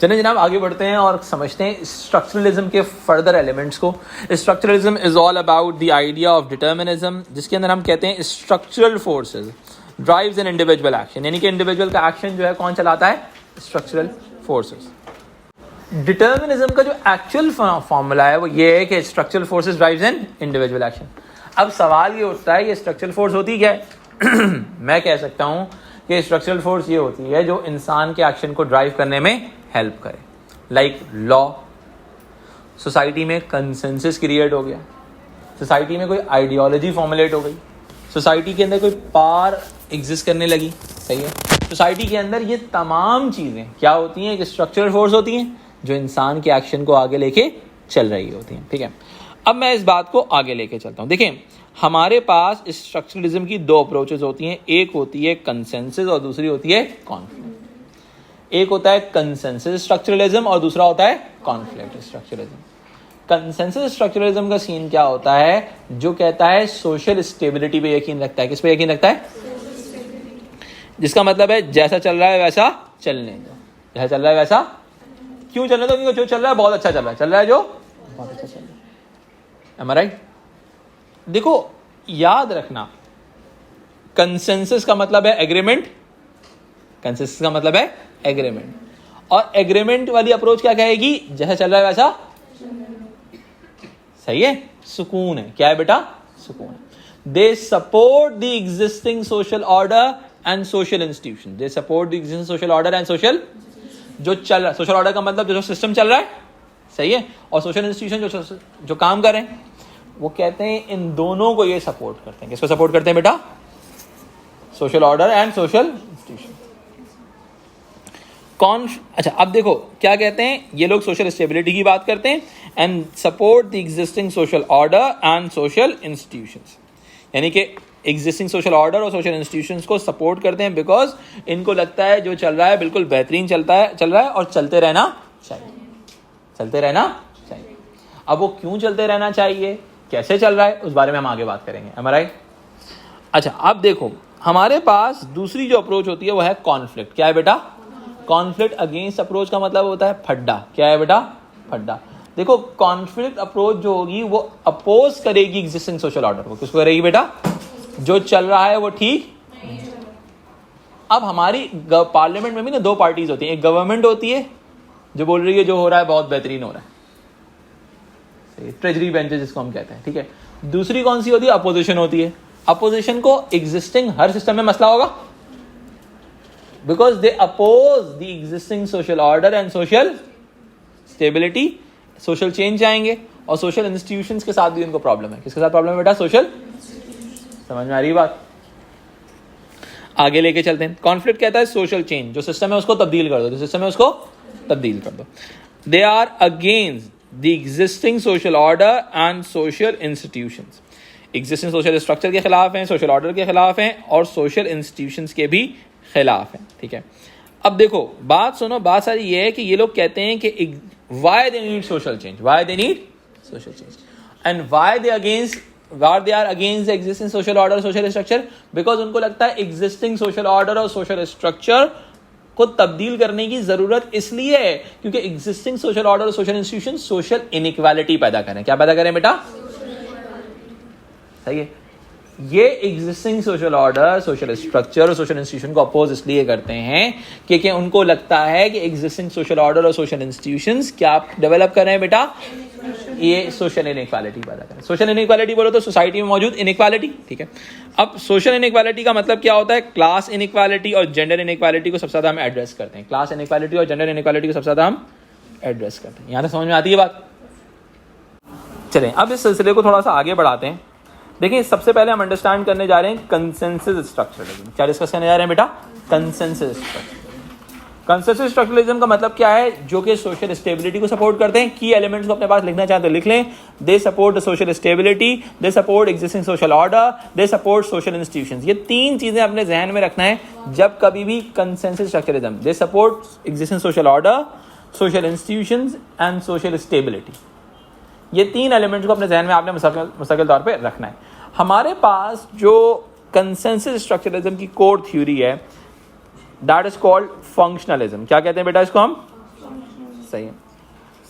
चलिए जनाब आगे बढ़ते हैं और समझते हैं स्ट्रक्चरलिज्म के फर्दर एलिमेंट्स को। Structuralism is all about the idea of determinism, जिसके अंदर हम कहते हैं structural forces drives an individual action, यानी कि इंडिविजुअल का एक्शन जो है कौन चलाता है? Structural forces. डिटर्मिनिज्म का जो एक्चुअल फॉर्मूला है वो ये है कि structural forces drives an individual action. अब सवाल ये उठता है ये स्ट्रक्चरल फोर्स होती क्या है? मैं कह सकता हूँ कि स्ट्रक्चरल फोर्स ये होती है जो इंसान के एक्शन को ड्राइव करने में हेल्प करे। लाइक लॉ, सोसाइटी में कंसेंसस क्रिएट हो गया, सोसाइटी में कोई आइडियोलॉजी फॉर्मुलेट हो गई, सोसाइटी के अंदर कोई पावर एग्जिस्ट करने लगी, सही है। सोसाइटी के अंदर ये तमाम चीज़ें क्या होती हैं? कि स्ट्रक्चरल फोर्स होती हैं जो इंसान के एक्शन को आगे लेके चल रही होती हैं, ठीक है। अब मैं इस बात को आगे लेके चलता हूँ। देखें, हमारे पास स्ट्रक्चरलिज्म की दो अप्रोचेस होती हैं, एक होती है कंसेंसस और दूसरी होती है कॉन्फ्लिक्ट। एक होता है कंसेंसस स्ट्रक्चरलिज्म और दूसरा होता है कॉन्फ्लिक्ट स्ट्रक्चरलिज्म। कंसेंसस स्ट्रक्चरलिज्म का सीन क्या होता है? जो कहता है सोशल स्टेबिलिटी पे यकीन रखता है। किस पे यकीन रखता है? जिसका मतलब है जैसा चल रहा है वैसा चलने दो, जैसा चल रहा है वैसा क्यों चलने दो? क्योंकि जो चल रहा है बहुत अच्छा चल रहा है जो बहुत अच्छा चल रहा है। Am I right? देखो याद रखना, कंसेंसस का मतलब है एग्रीमेंट, कंसेंसस का मतलब है एग्रीमेंट, और एग्रीमेंट वाली अप्रोच क्या कहेगी? जैसा चल रहा है वैसा सही है, सुकून है। क्या है बेटा? सुकून है। They support the existing social order and social institution. They support the existing social order and social, जो चल रहा है, सोशल ऑर्डर का मतलब जो सिस्टम चल रहा है, सही है, और सोशल इंस्टीट्यूशन जो काम कर रहे हैं, वो कहते हैं इन दोनों को ये सपोर्ट करते हैं। किसको सपोर्ट करते हैं बेटा? Social order and social institution. अच्छा, अब देखो क्या कहते हैं ये लोग? सोशल स्टेबिलिटी की बात करते हैं and support the existing social order and social institutions, यानी कि एग्जिस्टिंग सोशल ऑर्डर और सोशल इंस्टीट्यूशंस को सपोर्ट करते हैं बिकॉज इनको लगता है जो चल रहा है बिल्कुल बेहतरीन चल रहा है और चलते रहना चाहिए, चलते रहना चाहिए। अब वो क्यों चलते रहना चाहिए, कैसे चल रहा है, उस बारे में हम आगे बात करेंगे। am I right? अच्छा, अब देखो हमारे पास दूसरी जो अप्रोच होती है वो है कॉन्फ्लिक्ट। क्या है बेटा? कॉन्फ्लिक्ट अगेंस्ट अप्रोच का मतलब होता है फड्डा। क्या है बेटा? फड्डा। देखो कॉन्फ्लिक्ट अप्रोच जो होगी वो अपोज करेगी एग्जिस्टिंग सोशल ऑर्डर को। किसको करेगी बेटा? जो चल रहा है वो ठीक। अब हमारी पार्लियामेंट में भी ना दो पार्टीज होती हैं, एक गवर्नमेंट होती है जो बोल रही है जो हो रहा है बहुत बेहतरीन हो रहा है, ट्रेजरी बेंचेस जिसको हम कहते हैं, ठीक है। दूसरी कौन सी होती है? अपोजिशन होती है। अपोजिशन को एग्जिस्टिंग हर सिस्टम में मसला होगा because they oppose the existing social order and social stability. Social change चाहेंगे और सोशल इंस्टीट्यूशंस के साथ भी उनको प्रॉब्लम है। किसके साथ प्रॉब्लम है बेटा? सोशल। समझ में आ रही बात? आगे लेके चलते हैं। कॉन्फ्लिक्ट कहता है सोशल चेंज, जो सिस्टम है उसको तब्दील कर दो, जो सिस्टम है उसको तब्दील कर दो। They are against the existing social order and social institutions. Existing social structure के खिलाफ हैं, सोशल ऑर्डर के खिलाफ हैं और सोशल इंस्टीट्यूशंस के भी खिलाफ हैं, ठीक है। अब देखो बात सुनो, बात सारी ये है कि ये लोग कहते हैं कि why they need social change, why they need social change and why they are against the existing social order, social structure, because उनको लगता है existing social order और social structure को तब्दील करने की जरूरत इसलिए है क्योंकि existing social order और social institution social inequality पैदा करें। क्या पैदा करें बेटा? सही है। ये existing social order, social structure और सोशल इंस्टीट्यूशन को अपोज इसलिए करते हैं क्योंकि उनको लगता है कि एग्जिस्टिंग सोशल ऑर्डर और सोशल इंस्टीट्यूशंस क्या डेवलप कर रहे हैं बेटा? ये सोशल इनइक्वालिटी पैदा करें। सोशल इनइक्वालिटी बोलो तो सोसाइटी में मौजूद इनइक्वालिटी, ठीक है। अब सोशल इनइक्वालिटी का मतलब क्या होता है? क्लास इनइक्वालिटी और जेंडर इनइक्वालिटी को सबसे ज्यादा हम एड्रेस करते हैं। क्लास इनइक्वालिटी और जेंडर इनइक्वालिटी को सबसे ज्यादा हम एड्रेस करते हैं। यहां तक समझ में आती है बात? चलें अब इस सिलसिले को थोड़ा सा आगे बढ़ाते हैं। देखिए सबसे पहले हम अंडरस्टैंड करने जा रहे हैं कंसेंसस स्ट्रक्चरलिज्म। क्या डिस्कस करने जा रहे हैं बेटा? Consensus structuralism. कंसेंसस स्ट्रक्चरलिज्म का मतलब क्या है? जो कि सोशल स्टेबिलिटी को सपोर्ट करते हैं। की एलिमेंट्स को अपने पास लिखना चाहते तो लिख लें। They support the social stability, they support existing social order, they support social institutions. ये तीन चीजें अपने जहन में रखना है जब कभी भी consensus structuralism. They support existing social order, social institutions and social stability. ये तीन एलिमेंट्स को अपने जहन में आपने मुस्तकिल तौर पे रखना है। हमारे पास जो कंसेंसस स्ट्रक्चरलिज्म की कोर थ्योरी है दैट इज कॉल्ड फंक्शनलिज्म। क्या कहते हैं बेटा इसको हम? सही है।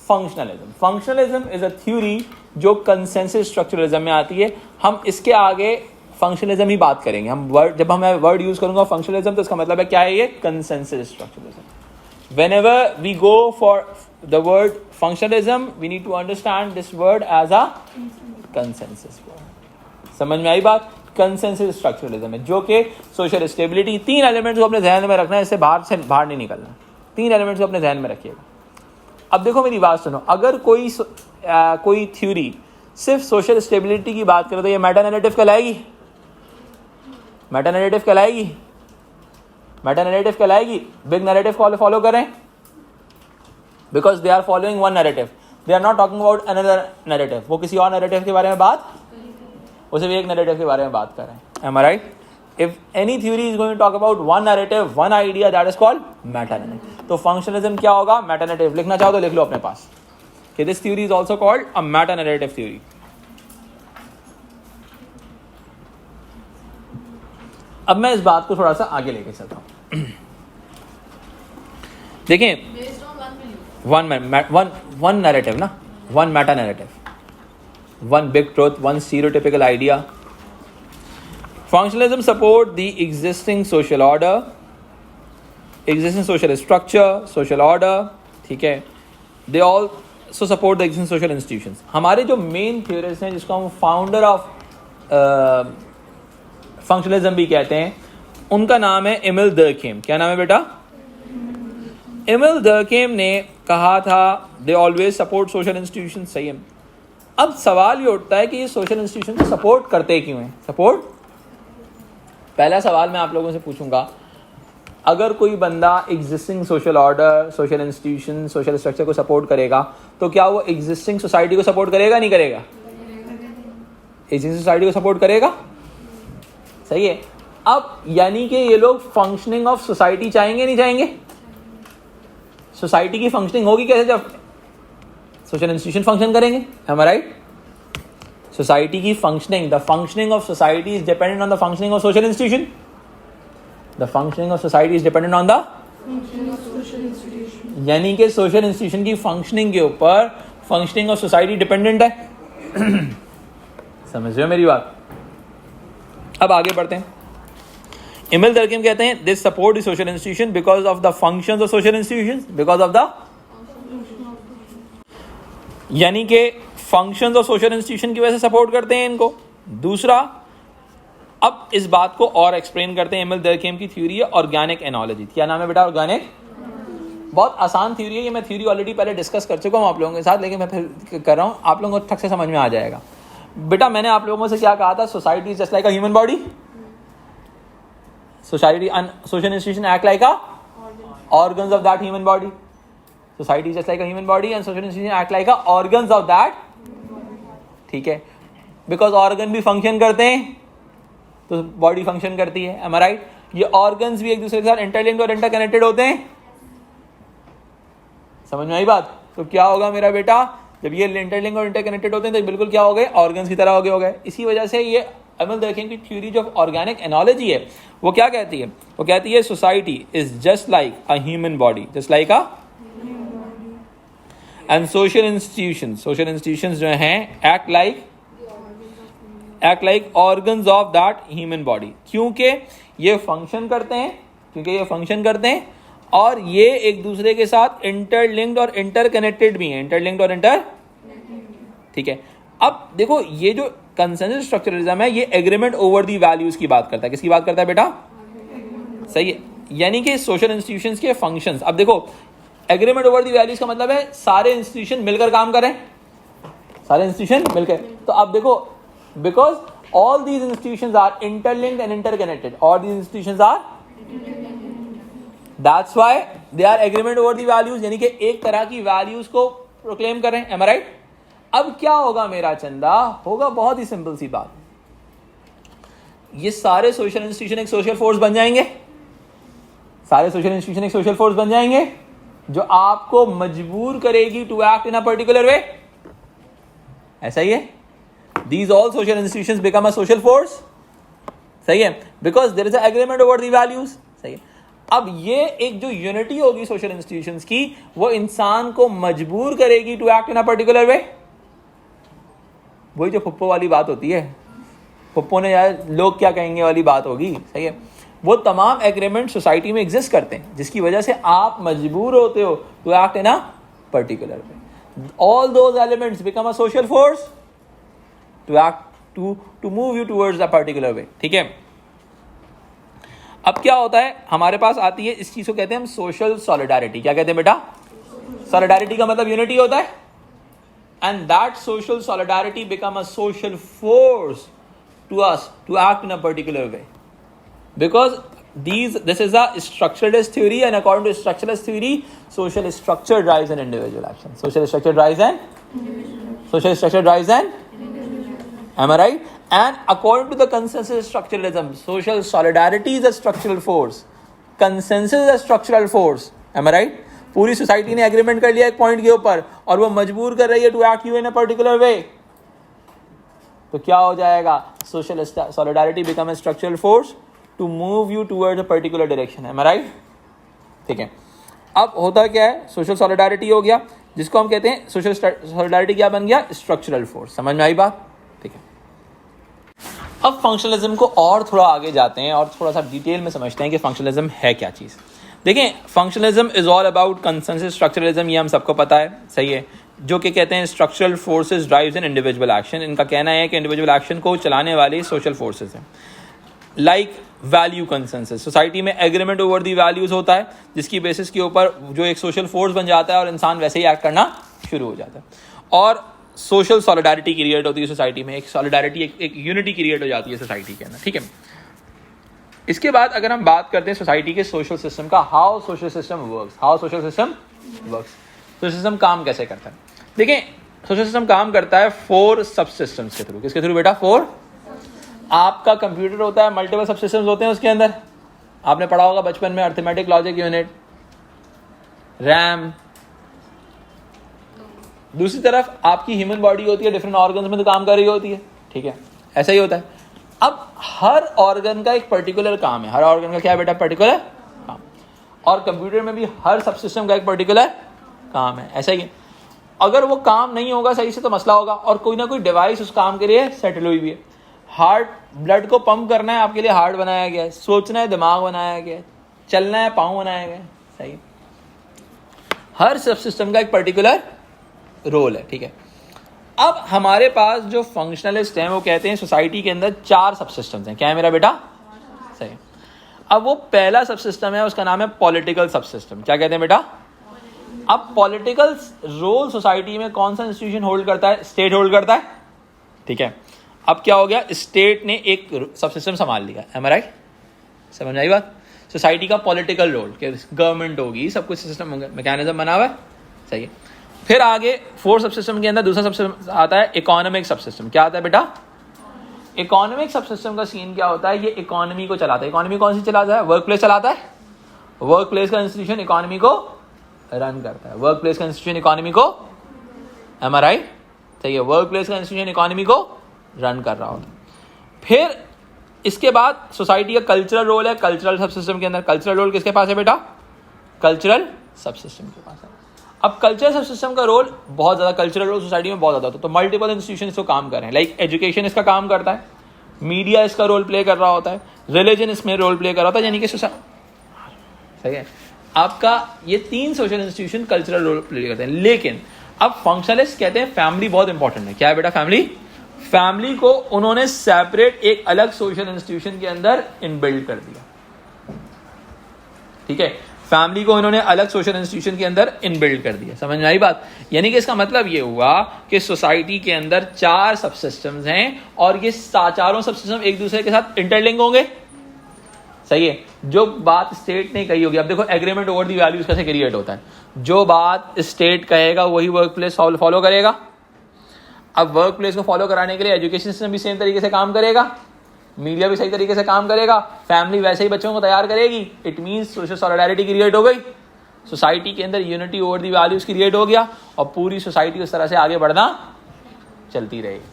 फंक्शनलिज्म इज अ थ्योरी जो कंसेंसस स्ट्रक्चरलिज्म में आती है। हम इसके आगे फंक्शनलिज्म ही बात करेंगे। हम वर्ड, जब मैं वर्ड यूज करूंगा फंक्शनलिज्म, तो इसका मतलब है क्या है ये? Consensus structuralism. Whenever we go for the word functionalism, we need to understand this word as a consensus word. समझ में आई बात? कंसेंसस स्ट्रक्चरलिज्म है जो कि सोशल स्टेबिलिटी, 3 एलिमेंट्स को अपने ध्यान में रखना है, इससे बाहर नहीं निकलना। 3 एलिमेंट्स को अपने ध्यान में रखिएगा। अब देखो मेरी बात सुनो, अगर कोई थ्योरी सिर्फ सोशल स्टेबिलिटी की बात करे तो ये मेटा नैरेटिव कहलाएगी? मेटा नैरेटिव कहलाएगी? मेटा नैरेटिव कहलाएगी? बिग नैरेटिव फॉलो करें, because they are following one narrative, they are not talking about another narrative. वो किसी और नैरेटिव के बारे में बात, वो सिर्फ एक नैरेटिव के बारे में बात कर रहे हैं। Am I right? If any theory is going to talk about one narrative, one idea, that is called meta narrative. तो फंक्शनलिज्म क्या होगा? Meta narrative. लिखना चाहो तो लिख लो अपने पास कि this theory is also called a Meta narrative theory. अब मैं इस बात को थोड़ा सा आगे लेके चलता हूं। देखिए, वन नैरेटिव ना, one Meta narrative, one big truth, one stereotypical idea. Functionalism support the existing social order, existing social structure, social order, ठीक है। They also support the existing social institutions. हमारे जो मेन theorists हैं, जिसको हम founder of functionalism भी कहते हैं, उनका नाम है एमिल डर्केम। क्या नाम है बेटा? एमिल डर्केम ने कहा था they always support social institution. सही है। अब सवाल ये उठता है कि ये सोशल इंस्टीट्यूशन को सपोर्ट करते क्यों हैं? सपोर्ट, पहला सवाल मैं आप लोगों से पूछूंगा, अगर कोई बंदा existing social order, social institution, social structure को सपोर्ट करेगा, तो क्या वो एग्जिस्टिंग सोसाइटी को सपोर्ट करेगा? नहीं करेगा? एग्जिस्टिंग सोसाइटी को सपोर्ट करेगा। सही है। अब यानी कि ये लोग फंक्शनिंग ऑफ सोसाइटी चाहेंगे, नहीं चाहेंगे? सोसाइटी की फंक्शनिंग होगी कैसे? जब सोशल इंस्टीट्यूशन फंक्शन करेंगे। am I right? सोसाइटी की functioning, the functioning of society is dependent on the functioning of social institution. The functioning of society is dependent on the यानी कि सोशल इंस्टीट्यूशन की functioning के ऊपर functioning of society dependent है। समझ रहे हो मेरी बात? अब आगे बढ़ते हैं। एमिल डर्केम कहते हैं this support the social institution because of the functions of social institutions, because of the यानी कि फंक्शंस ऑफ सोशल इंस्टीट्यूशन की वजह से सपोर्ट करते हैं इनको। दूसरा, अब इस बात को और एक्सप्लेन करते हैं। एमिल डर्केम की थ्योरी है ऑर्गेनिक एनोलॉजी। क्या नाम है बेटा? ऑर्गेनिक। बहुत आसान थ्योरी है ये। मैं थ्योरी ऑलरेडी पहले डिस्कस कर चुका हूँ आप लोगों के साथ, लेकिन मैं फिर कर रहा हूँ, आप लोगों को ठक से समझ में आ जाएगा। बेटा मैंने आप लोगों से क्या कहा था? Society is just like a human body. Society social institution act like a organs of that human body. Society is just like a human body and social institutions act like a organs of that। ठीक है, because organ भी function करते हैं तो body function करती है। am I right? ये organs भी एक दूसरे के साथ interlinked और interconnected होते हैं। समझ में आई बात? तो क्या होगा मेरा बेटा, जब ये interlinked और interconnected होते हैं तो बिल्कुल क्या हो गए? organs की तरह हो गए। इसी वजह से ये एमिल डर्केम की थ्योरी जो ऑर्गेनिक एनोलॉजी है वो क्या कहती है? वो कहती है society is just like a human body, just like a and social institutions जो हैं act like organs of that human body. क्योंकि ये फंक्शन करते हैं और ये एक दूसरे के साथ इंटरलिंक्ड और इंटरकनेक्टेड भी हैं। ठीक है। अब देखो ये जो कंसेंसस स्ट्रक्चरलिज्म है ये एग्रीमेंट ओवर दी वैल्यूज की बात करता है। किसकी बात करता है बेटा? सही है। यानी कि सोशल इंस्टीट्यूशंस के फंक्शंस। अब देखो एग्रीमेंट ओवर दी वैल्यूज का मतलब है सारे इंस्टीट्यूशन मिलकर काम करें, सारे इंस्टीट्यूशन मिलकर। तो अब देखो because all these institutions are interlinked and interconnected, all these institutions are, that's why they are agreement over the values, यानी कि एक तरह की वैल्यूज को प्रोक्लेम करें। Am I right? अब क्या होगा मेरा चंदा? होगा बहुत ही सिंपल सी बात, ये सारे सोशल इंस्टीट्यूशन एक सोशल फोर्स बन जाएंगे। सारे सोशल इंस्टीट्यूशन एक सोशल फोर्स बन जाएंगे जो आपको मजबूर करेगी to act in a particular way. ऐसा ही है। These all social institutions become a social force। सही है, because there is agreement over the values. सही है। अब ये एक जो यूनिटी होगी सोशल इंस्टीट्यूशंस की, वो इंसान को मजबूर करेगी to act in a particular way. वही जो फुप्पो वाली बात होती है, फुप्पो ने यार लोग क्या कहेंगे वाली बात होगी, सही है। वो तमाम एग्रीमेंट सोसाइटी में एग्जिस्ट करते हैं जिसकी वजह से आप मजबूर होते हो to act in a particular way. All those elements become a social force to act to move you towards a particular way, ठीक है। अब क्या होता है, हमारे पास आती है इस चीज को कहते हैं हम सोशल सॉलिडारिटी। क्या कहते हैं बेटा? सॉलिडारिटी का मतलब यूनिटी होता है। And that social solidarity become a social force to us to act in a particular way, because this is a structuralist theory, and according to structuralist theory, social structure drives an individual action. Social structure drives an am I right? And according to the consensus structuralism, social solidarity is a structural force, consensus is a structural force, am I right? पूरी society ने agreement कर लिया एक point के ऊपर और वो मजबूर कर रही है to act you in a particular way, तो क्या हो जाएगा? Social solidarity become a structural force to move you towards a particular direction, am I right? ठीक है। अब होता क्या है, सोशल सॉलिडारिटी हो गया जिसको हम कहते हैं सोशल सॉलिडारिटी, क्या बन गया? Structural force. समझ में आई बात? ठीक है। अब फंक्शनलिज्म को और थोड़ा आगे जाते हैं और थोड़ा सा डिटेल में समझते हैं कि फंक्शनलिज्म है क्या चीज़। देखें, functionalism is all about consensus structuralism, ये हम सबको पता है, सही है, जो कि कहते हैं स्ट्रक्चरल फोर्सेस ड्राइव्स इन इंडिविजुअल एक्शन। इनका कहना है कि इंडिविजुअल एक्शन को चलाने वाले सोशल फोर्सेस हैं। लाइक वैल्यू कंसेंसस, सोसाइटी में एग्रीमेंट ओवर दी वैल्यूज होता है जिसकी बेसिस के ऊपर जो एक सोशल फोर्स बन जाता है और इंसान वैसे ही एक्ट करना शुरू हो जाता है। और सोशल सॉलिडारिटी क्रिएट होती है सोसाइटी में, एक सॉलिडारिटी, एक यूनिटी क्रिएट हो जाती है सोसाइटी के अंदर, ठीक है। इसके बाद अगर हम बात करते हैं सोसाइटी के सोशल सिस्टम का, how social system works, social system काम कैसे करता है। देखिए, सोशल सिस्टम काम करता है 4 सब सिस्टम्स के थ्रू। किसके थ्रू बेटा? 4। आपका कंप्यूटर होता है, मल्टीपल सब सिस्टम्स होते हैं उसके अंदर, आपने पढ़ा होगा बचपन में, अर्थमेटिक, लॉजिक यूनिट, रैम। दूसरी तरफ आपकी ह्यूमन बॉडी होती है, डिफरेंट ऑर्गन्स में तो काम कर रही होती है, ठीक है, ऐसा ही होता है। अब हर ऑर्गन का एक पर्टिकुलर काम है, हर ऑर्गन का क्या है बेटा? पर्टिकुलर काम। और कंप्यूटर में भी हर सब सिस्टम का एक पर्टिकुलर काम है, ऐसा ही है। अगर वो काम नहीं होगा सही से तो मसला होगा, और कोई ना कोई डिवाइस उस काम के लिए सेटल हुई भी है। हार्ट, ब्लड को पंप करना है, आपके लिए हार्ट बनाया गया है, सोचना है दिमाग बनाया गया है, चलना है पाँव बनाया गया है, सही। हर सब सिस्टम का एक पर्टिकुलर रोल है, ठीक है। अब हमारे पास जो फंक्शनलिस्ट हैं वो कहते हैं सोसाइटी के अंदर 4 सब सिस्टम्स हैं। क्या है मेरा बेटा? सही। अब वो पहला सब सिस्टम है, उसका नाम है पॉलिटिकल सब सिस्टम। क्या कहते हैं बेटा? अब पॉलिटिकल रोल सोसाइटी में कौन सा इंस्टीट्यूशन होल्ड करता है? स्टेट होल्ड करता है, ठीक है। अब क्या हो गया? स्टेट ने एक सब सिस्टम संभाल लिया, एम आई राइट? समझ आई बात? सोसाइटी का पॉलिटिकल रोल, गवर्नमेंट होगी, सब कुछ सिस्टम होंगे, मैकेनिज्म बना हुआ है, सही है। फिर आगे 4 सब सिस्टम के अंदर दूसरा सब सिस्टम आता है इकोनॉमिक सब सिस्टम। क्या आता है बेटा? इकोनॉमिक सब सिस्टम का सीन क्या होता है? ये इकोनॉमी को चलाता है। इकोनॉमी कौन सी चलाता है? वर्क प्लेस चलाता है। वर्क प्लेस का इंस्टीट्यूशन इकोनॉमी को रन करता है। वर्क प्लेस का इंस्टीट्यूशन इकोनॉमी को, एम आई राइट? सही है, वर्क प्लेस का इंस्टीट्यूशन इकोनॉमी को रन कर रहा होता है। फिर इसके बाद सोसाइटी का कल्चरल रोल है। कल्चरल सब सिस्टम के अंदर कल्चरल रोल किसके पास है बेटा? कल्चरल सब सिस्टम के पास है। अब कल्चरल सब सिस्टम का रोल बहुत ज़्यादा, कल्चरल रोल सोसाइटी में बहुत ज़्यादा होता है, तो मल्टीपल इंस्टीट्यूशन इसको काम कर रहे हैं। लाइक एजुकेशन इसका काम करता है, मीडिया इसका रोल प्ले कर रहा होता है, रिलीजन इसमें रोल प्ले कर रहा होता है, यानी कि सही है। आपका ये 3 social institution cultural role play करते हैं। लेकिन अब फंक्शनलिस्ट कहते हैं फैमिली बहुत इंपॉर्टेंट है। क्या है बेटा? फैमिली को उन्होंने सेपरेट एक अलग सोशल इंस्टीट्यूशन के अंदर इनबिल्ड कर दिया, ठीक है। फैमिली को इन्होंने अलग सोशल इंस्टीट्यूशन के अंदर इनबिल्ड कर दिया। समझ में आई बात? यानी कि इसका मतलब ये हुआ कि सोसाइटी के अंदर 4 सब सिस्टम्स हैं और ये चारों सब सिस्टम एक दूसरे के साथ इंटरलिंक होंगे, सही है। जो बात स्टेट ने कही होगी, अब देखो एग्रीमेंट ओवर दी वैल्यूज कैसे क्रिएट होता है। जो बात स्टेट कहेगा वही वर्क प्लेस फॉलो करेगा। अब वर्क प्लेस को फॉलो कराने के लिए एजुकेशन सिस्टम भी सेम तरीके से काम करेगा, मीडिया भी सही तरीके से काम करेगा, फैमिली वैसे ही बच्चों को तैयार करेगी। It means social solidarity create हो गई, सोसाइटी के अंदर unity over the values create हो गया और पूरी सोसाइटी उस तरह से आगे बढ़ना चलती रहेगी।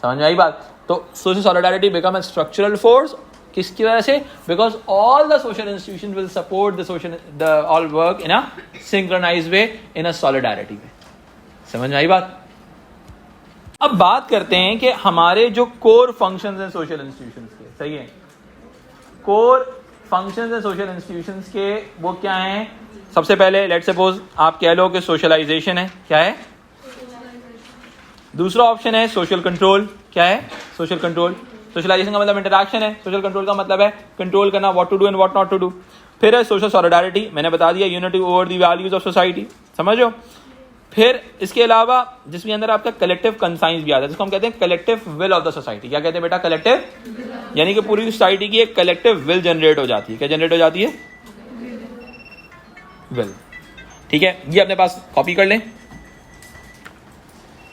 समझ में आई बात? तो social solidarity become a structural force किसकी वजह से? Because all the social institution will support the all work in a synchronize way, in a solidarity way. समझ में आई बात? अब बात करते हैं कि हमारे जो कोर फंक्शंस हैं सोशल इंस्टीट्यूशंस के, सही है, कोर फंक्शंस हैं सोशल इंस्टीट्यूशंस के, वो क्या हैं? सबसे पहले लेट सपोज आप कह लो कि सोशलाइजेशन है, क्या है? दूसरा ऑप्शन है सोशल कंट्रोल, क्या है? Social control. सोशलाइजेशन का मतलब इंटरैक्शन है, सोशल कंट्रोल का मतलब है कंट्रोल करना, what to do and what not to do. फिर है सोशल सॉलिडारिटी, मैंने बता दिया, unity over the values of society, समझो। फिर इसके अलावा जिसके अंदर आपका कलेक्टिव कंसाइंस भी आता है, जिसको हम कहते हैं collective will of the society. क्या कहते हैं बेटा? कलेक्टिव, यानी कि पूरी सोसाइटी की एक कलेक्टिव विल जनरेट हो जाती है। क्या जनरेट हो जाती है? विल। ठीक है, ये अपने पास कॉपी कर लें।